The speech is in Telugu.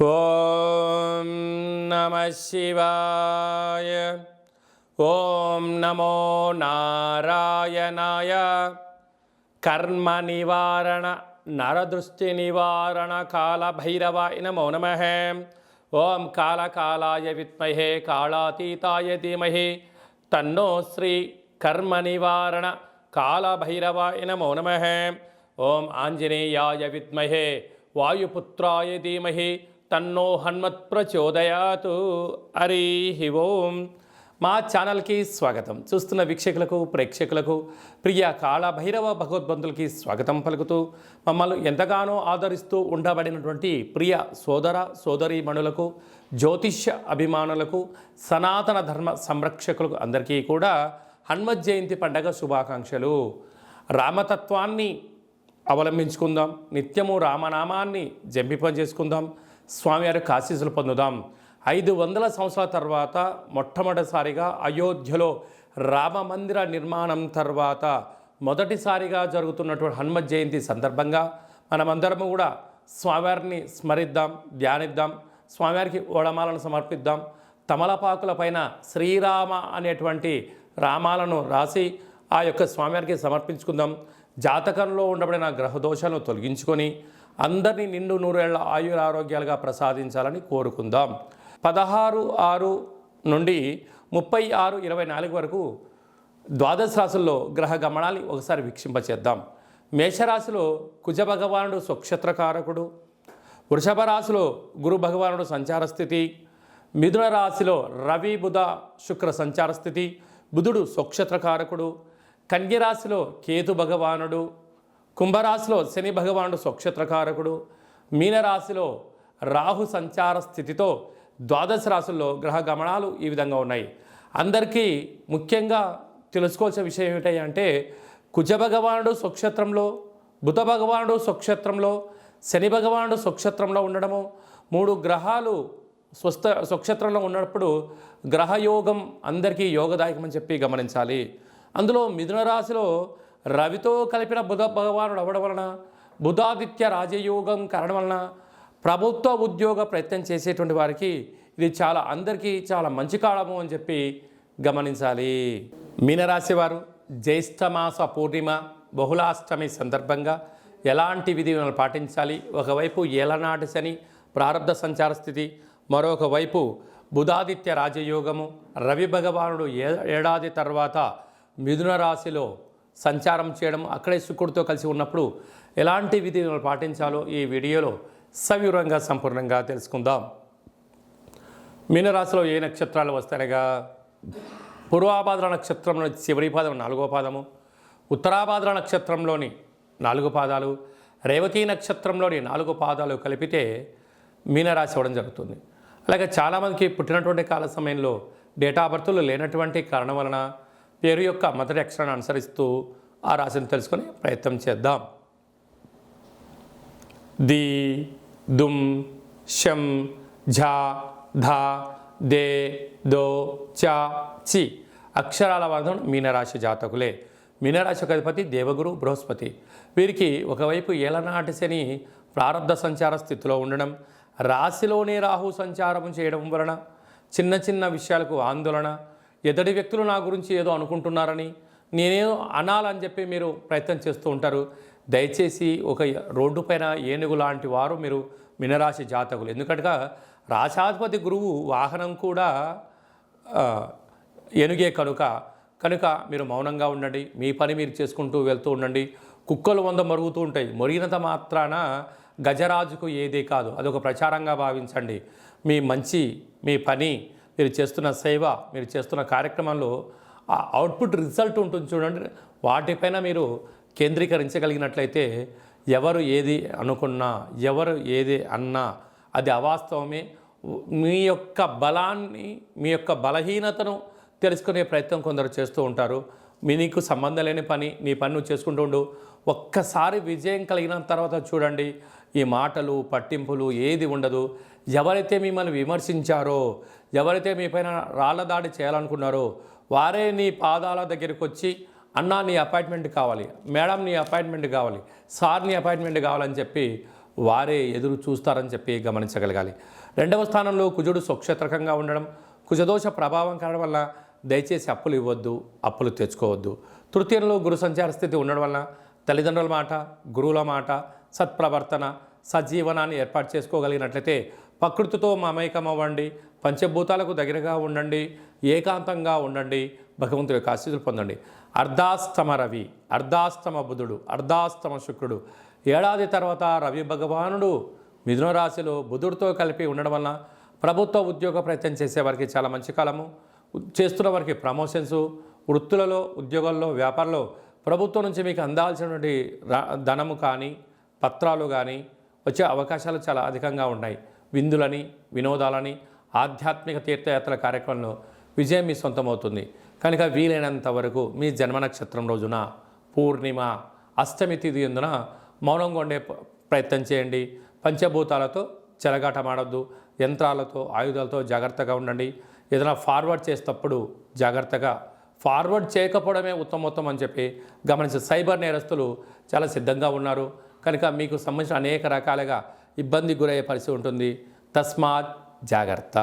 ఓం నమః శివాయ. ఓం నమో నారాయణాయ. కర్మ నివారణ నరదృష్టి నివారణ కాళభైరవాయ నమో నమః. ఓం కాళకాలాయ విద్మహే కాళాతీతాయ ధీమహి తన్నో శ్రీ కర్మ నివారణ కాళభైరవాయ నమో నమః. ఓం ఆంజనేయాయ విద్మహే వాయుపుత్రాయ ధీమహి తన్నో హనుమత్ ప్రచోదయాతు. హరి ఓం. మా ఛానల్కి స్వాగతం. చూస్తున్న వీక్షకులకు ప్రేక్షకులకు ప్రియ కాళభైరవ భగవద్బంధులకి స్వాగతం పలుకుతూ మమ్మల్ని ఎంతగానో ఆదరిస్తూ ఉండబడినటువంటి ప్రియ సోదర సోదరీమణులకు, జ్యోతిష్య అభిమానులకు, సనాతన ధర్మ సంరక్షకులకు అందరికీ కూడా హనుమత్ జయంతి పండగ శుభాకాంక్షలు. రామతత్వాన్ని అవలంబించుకుందాం, నిత్యము రామనామాన్ని జంపింపజేసుకుందాం, స్వామివారి ఆశీస్సులు పొందుదాం. 500 సంవత్సరాల తర్వాత మొట్టమొదటిసారిగా అయోధ్యలో రామమందిర నిర్మాణం తర్వాత మొదటిసారిగా జరుగుతున్నటువంటి హనుమత్ జయంతి సందర్భంగా మనమందరము కూడా స్వామివారిని స్మరిద్దాం, ధ్యానిద్దాం, స్వామివారికి ఓడమాలను సమర్పిద్దాం. తమలపాకుల పైన శ్రీరామ అనేటువంటి రామాలను రాసి ఆ యొక్క స్వామివారికి సమర్పించుకుందాం. జాతకంలో ఉండబడిన గ్రహదోషాలను తొలగించుకొని అందరినీ నిండు నూరేళ్ల ఆయురారోగ్యాలుగా ప్రసాదించాలని కోరుకుందాం. 16/6 నుండి 36/24 వరకు ద్వాదశ రాశుల్లో గ్రహ గమనాన్ని ఒకసారి వీక్షింపచేద్దాం. మేషరాశిలో కుజ భగవానుడు స్వక్షత్రకారకుడు, వృషభ రాశిలో గురు భగవానుడు సంచార స్థితి, మిథున రాశిలో రవి బుధ శుక్ర సంచార స్థితి, బుధుడు స్వక్షత్రకారకుడు, కన్యరాశిలో కేతు భగవానుడు, కుంభరాశిలో శని భగవానుడు స్వక్షత్రకారకుడు, మీనరాశిలో రాహు సంచార స్థితితో ద్వాదశ రాశుల్లో గ్రహ గమనాలు ఈ విధంగా ఉన్నాయి. అందరికీ ముఖ్యంగా తెలుసుకోవాల్సిన విషయం ఏమిటంటే కుజ భగవానుడు స్వక్షత్రంలో, బుధ భగవానుడు స్వక్షత్రంలో, శని భగవానుడు స్వక్షత్రంలో ఉండడము, 3 గ్రహాలు స్వక్షత్రంలో ఉన్నప్పుడు గ్రహయోగం అందరికీ యోగదాయకమని చెప్పి గమనించాలి. అందులో మిథున రాశిలో రవితో కలిపిన బుధ భగవానుడు అవ్వడం వలన, బుధాదిత్య రాజయోగం కారణం వలన ప్రభుత్వ ఉద్యోగ ప్రయత్నం చేసేటువంటి వారికి ఇది అందరికీ చాలా మంచి కాలము అని చెప్పి గమనించాలి. మీనరాశి వారు జ్యేష్ఠమాస పూర్ణిమ బహుళాష్టమి సందర్భంగా ఎలాంటి విధులను పాటించాలి? ఒకవైపు ఏలనాటి శని ప్రారబ్ధ సంచార స్థితి, మరొక వైపు బుధాదిత్య రాజయోగము, రవి భగవానుడు ఏడాది తర్వాత మిథున రాశిలో సంచారం చేయడం, అక్కడే శుక్రుడితో కలిసి ఉన్నప్పుడు ఎలాంటి విధులను పాటించాలో ఈ వీడియోలో సవివరంగా సంపూర్ణంగా తెలుసుకుందాం. మీనరాశిలో ఏ నక్షత్రాలు వస్తాయనగా పూర్వాభాద్ర నక్షత్రంలో చివరి పాదం 4వ పాదము, ఉత్తరాభాద్ర నక్షత్రంలోని 4 పాదాలు, రేవతి నక్షత్రంలోని 4 పాదాలు కలిపితే మీనరాశి అవ్వడం జరుగుతుంది. అలాగే చాలామందికి పుట్టినటువంటి కాల సమయంలో డేటా ఆఫ్ బర్త్లు లేనటువంటి కారణం వలన పేరు యొక్క మొదటి అక్షరాన్ని అనుసరిస్తూ ఆ రాశిని తెలుసుకొని ప్రయత్నం చేద్దాం. ది, దుమ్, షం, ఝా, ధా, దే, దో, చా, చి అక్షరాల వర్ధం మీనరాశి జాతకులే. మీనరాశి యొక్క అధిపతి దేవగురు బృహస్పతి. వీరికి ఒకవైపు ఏలనాటి శని ప్రారబ్ధ సంచార స్థితిలో ఉండడం, రాశిలోనే రాహు సంచారం చేయడం వలన చిన్న చిన్న విషయాలకు ఆందోళన, ఎదుటి వ్యక్తులు నా గురించి ఏదో అనుకుంటున్నారని నేనేదో అనాలని చెప్పి మీరు ప్రయత్నం చేస్తూ ఉంటారు. దయచేసి ఒక రోడ్డు పైన ఏనుగు లాంటి వారు మీరు మీనరాశి జాతకులు. ఎందుకంటే రాశాధిపతి గురువు వాహనం కూడా ఏనుగే కనుక మీరు మౌనంగా ఉండండి, మీ పని మీరు చేసుకుంటూ వెళ్తూ ఉండండి. కుక్కలు 100 మరుగుతూ ఉంటాయి, మొరిగినంత మాత్రాన గజరాజుకు ఏదే కాదు, అదొక ప్రచారంగా భావించండి. మీ మంచి, మీ పని, మీరు చేస్తున్న సేవ, మీరు చేస్తున్న కార్యక్రమంలో ఆ అవుట్పుట్ రిజల్ట్ ఉంటుంది చూడండి, వాటిపైన మీరు కేంద్రీకరించగలిగినట్లయితే ఎవరు ఏది అనుకున్నా, ఎవరు ఏది అన్నా అది అవాస్తవమే. మీ యొక్క బలాన్ని, మీ యొక్క బలహీనతను తెలుసుకునే ప్రయత్నం కొందరు చేస్తూ ఉంటారు. నీకు సంబంధం లేని పని, నీ పని నువ్వు చేసుకుంటూ ఉండు. ఒక్కసారి విజయం కలిగిన తర్వాత చూడండి, ఈ మాటలు పట్టింపులు ఏది ఉండదు. ఎవరైతే మిమ్మల్ని విమర్శించారో, ఎవరైతే మీ పైన రాళ్ల దాడి చేయాలనుకున్నారో వారే నీ పాదాల దగ్గరికి వచ్చి అన్నా నీ అపాయింట్మెంట్ కావాలి, మేడం నీ అపాయింట్మెంట్ కావాలి, సార్ నీ అపాయింట్మెంట్ కావాలని చెప్పి వారే ఎదురు చూస్తారని చెప్పి గమనించగలగాలి. రెండవ స్థానంలో కుజుడు స్వక్షేత్రకంగా ఉండడం, కుజదోష ప్రభావం కావడం వల్ల దయచేసి అప్పులు ఇవ్వద్దు, అప్పులు తెచ్చుకోవద్దు. తృతీయంలో గురు సంచార స్థితి ఉండడం వల్ల తల్లిదండ్రుల మాట, గురువుల మాట, సత్ప్రవర్తన, సజ్జీవనాన్ని ఏర్పాటు చేసుకోగలిగినట్లయితే ప్రకృతితో మమేకం అవ్వండి, పంచభూతాలకు దగ్గరగా ఉండండి, ఏకాంతంగా ఉండండి, భగవంతుడి యొక్క ఆశీస్సులు పొందండి. అర్ధాస్తమ రవి, అర్ధాస్తమ బుధుడు, అర్ధాస్తమ శుక్రుడు, ఏడాది తర్వాత రవి భగవానుడు మిథున రాశిలో బుధుడితో కలిపి ఉండడం వలన ప్రభుత్వ ఉద్యోగ ప్రయత్నం చేసేవారికి చాలా మంచి కాలము. చేస్తున్న వారికి ప్రమోషన్స్, వృత్తులలో, ఉద్యోగాల్లో, వ్యాపారంలో ప్రభుత్వం నుంచి మీకు అందాల్సినటువంటి ధనము కానీ, పత్రాలు కానీ వచ్చే అవకాశాలు చాలా అధికంగా ఉన్నాయి. విందులని, వినోదాలని, ఆధ్యాత్మిక తీర్థయాత్రల కార్యక్రమంలో విజయం మీ సొంతమవుతుంది. కనుక వీలైనంత వరకు మీ జన్మ నక్షత్రం రోజున పూర్ణిమ, అష్టమి తిథి ఎందున మౌనంగా ఉండే ప్రయత్నం చేయండి. పంచభూతాలతో చెలగాటమాడొద్దు, యంత్రాలతో, ఆయుధాలతో జాగ్రత్తగా ఉండండి. ఏదైనా ఫార్వర్డ్ చేసేటప్పుడు జాగ్రత్తగా, ఫార్వర్డ్ చేయకపోవడమే ఉత్తమోత్తమం అని చెప్పి గమనించి సైబర్ నేరస్తులు చాలా సిద్ధంగా ఉన్నారు. కనుక మీకు సంబంధించిన అనేక రకాలుగా ఇబ్బంది గురయ్యే పరిస్థితి ఉంటుంది. తస్మాత్ జాగ్రత్త.